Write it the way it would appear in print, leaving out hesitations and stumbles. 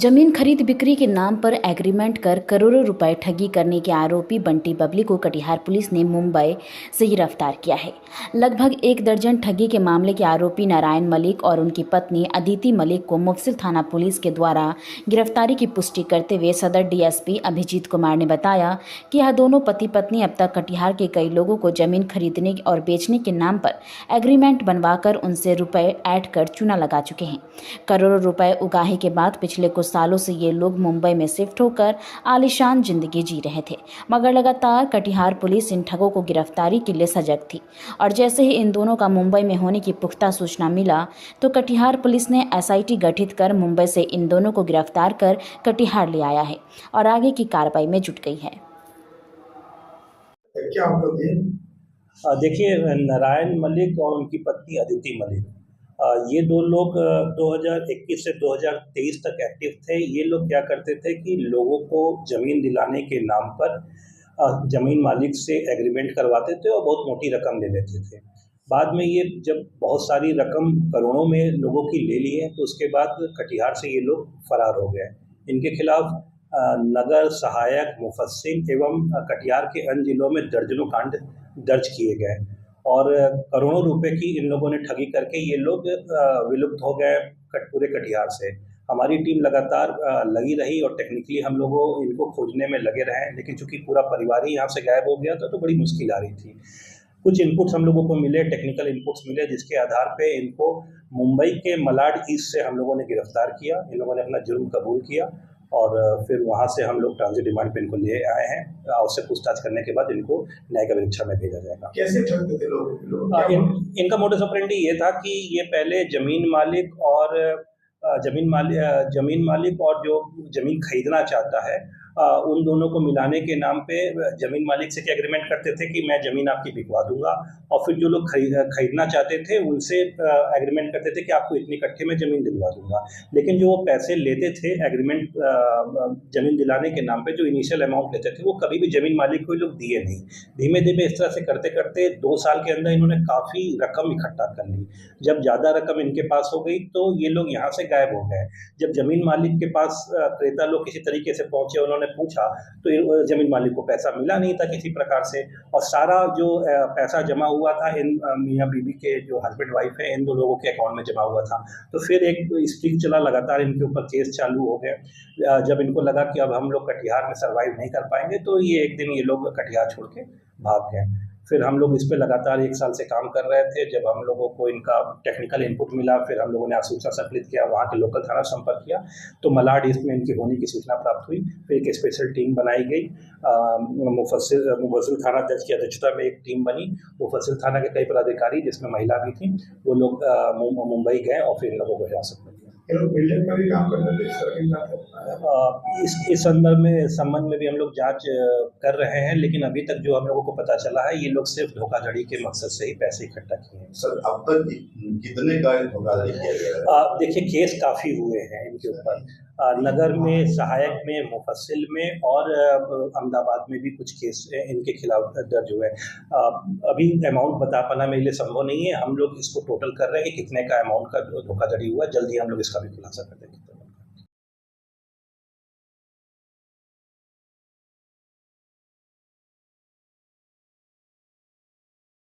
जमीन खरीद बिक्री के नाम पर एग्रीमेंट कर करोड़ों रुपए ठगी करने के आरोपी बंटी बबली को कटिहार पुलिस ने मुंबई से गिरफ्तार किया है। लगभग 1 दर्जन ठगी के मामले के आरोपी नारायण मलिक और उनकी पत्नी अदिति मलिक को मुफस्सिल थाना पुलिस के द्वारा गिरफ्तारी की पुष्टि करते हुए सदर डीएसपी अभिजीत कुमार ने बताया कि यह दोनों पति पत्नी अब तक कटिहार के कई लोगों को जमीन खरीदने और बेचने के नाम पर एग्रीमेंट बनवाकर उनसे रुपए ऐड कर चूना लगा चुके हैं। करोड़ों रुपए उगाही के बाद पिछले कुछ सालों से ये लोग मुंबई में शिफ्ट होकर आलीशान जिंदगी जी रहे थे, मगर लगातार कटिहार पुलिस इन ठगों को गिरफ्तारी के लिए सजग थी और जैसे ही इन दोनों का मुंबई में होने की पुख्ता सूचना मिला तो कटिहार पुलिस ने एसआईटी गठित कर मुंबई से इन दोनों को गिरफ्तार कर कटिहार ले आया है और आगे की कार्रवाई में जुट गई है। क्या देखिए, नारायण मलिक और उनकी पत्नी अदिति मलिक, ये दो लोग 2021 से 2023 तक एक्टिव थे। ये लोग क्या करते थे कि लोगों को ज़मीन दिलाने के नाम पर ज़मीन मालिक से एग्रीमेंट करवाते थे और बहुत मोटी रकम ले लेते थे। बाद में ये जब बहुत सारी रकम करोड़ों में लोगों की ले लिए तो उसके बाद कटिहार से ये लोग फरार हो गए। इनके खिलाफ नगर, सहायक, मुफस्सिल एवं कटिहार के अन्य जिलों में दर्जनों कांड दर्ज किए गए और करोड़ों रुपए की इन लोगों ने ठगी करके ये लोग विलुप्त हो गए पूरे कटिहार से। हमारी टीम लगातार लगी रही और टेक्निकली हम लोगों इनको खोजने में लगे रहे, लेकिन चूंकि पूरा परिवार ही यहाँ से गायब हो गया था तो बड़ी मुश्किल आ रही थी। कुछ इनपुट्स हम लोगों को मिले, टेक्निकल इनपुट्स मिले, जिसके आधार पे इनको मुंबई के मलाड ईस्ट से हम लोगों ने गिरफ्तार किया। इन लोगों ने अपना जुर्म कबूल किया और फिर वहाँ से हम लोग ट्रांजिट रिमांड पे इनको ले आए हैं। उससे पूछताछ करने के बाद इनको न्यायिक अभिरक्षा में भेजा जाएगा। कैसे ठगते थे लोग? इनका मोडस ऑपरेंडी ये था कि ये पहले जमीन मालिक और जो जमीन खरीदना चाहता है उन दोनों को मिलाने के नाम पे जमीन मालिक से क्या एग्रीमेंट करते थे कि मैं ज़मीन आपकी बिकवा दूंगा, और फिर जो लोग खरीदना चाहते थे उनसे एग्रीमेंट करते थे कि आपको इतनी कट्ठे में ज़मीन दिलवा दूंगा। लेकिन जो वो पैसे लेते थे एग्रीमेंट ज़मीन दिलाने के नाम पे, जो इनिशियल अमाउंट लेते थे, वो कभी भी ज़मीन मालिक को लोग दिए नहीं। धीमे धीमे इस तरह से करते करते 2 साल के अंदर इन्होंने काफ़ी रकम इकट्ठा कर ली। जब ज़्यादा रकम इनके पास हो गई तो ये लोग यहाँ से गायब हो गए। जब ज़मीन मालिक के पास क्रेता लोग किसी तरीके से पहुँचे, उन्होंने पूछा तो जमीन मालिक को पैसा मिला नहीं था किसी प्रकार से, और सारा जो पैसा जमा हुआ था इन मियाँ बीबी के जो हस्बैंड वाइफ है इन दो लोगों के अकाउंट में जमा हुआ था। तो फिर एक स्ट्रिक चला, लगातार इनके ऊपर केस चालू हो गए। जब इनको लगा कि अब हम लोग कटिहार में सर्वाइव नहीं कर पाएंगे तो ये एक दिन ये लोग कटिहार छोड़ के भाग गए। फिर हम लोग इस पे लगातार 1 साल से काम कर रहे थे। जब हम लोगों को इनका टेक्निकल इनपुट मिला, फिर हम लोगों ने सूचना संकलित किया, वहाँ के लोकल थाना संपर्क किया तो मलाड ईस्ट में इनकी होने की सूचना प्राप्त हुई। फिर एक स्पेशल टीम बनाई गई। मुफस्सिल थाना अध्यक्ष की अध्यक्षता में एक टीम बनी। मुफस्सिल थाना के कई पदाधिकारी, जिसमें महिला भी थी, वो लोग मुंबई गए और फिर इन लोगों को हिरासत में लिया। बिल्डिंग में भी काम करते थे। इस संबंध में भी हम लोग जांच कर रहे हैं, लेकिन अभी तक जो हम लोगों को पता चला है ये लोग सिर्फ धोखाधड़ी के मकसद से ही पैसे इकट्ठा किए हैं। सर, अब तक कितने का धोखाधड़ी किया गया है? देखिए, केस काफ़ी हुए हैं इनके ऊपर। नगर में, सहायक में, मुफस्सिल में और अहमदाबाद में भी कुछ केस इनके खिलाफ दर्ज हुए हैं। अभी अमाउंट बता पाना मेरे लिए संभव नहीं है। हम लोग इसको टोटल कर रहे हैं कि कितने का अमाउंट का धोखाधड़ी हुआ। जल्दी हम लोग इसका भी खुलासा कर देंगे।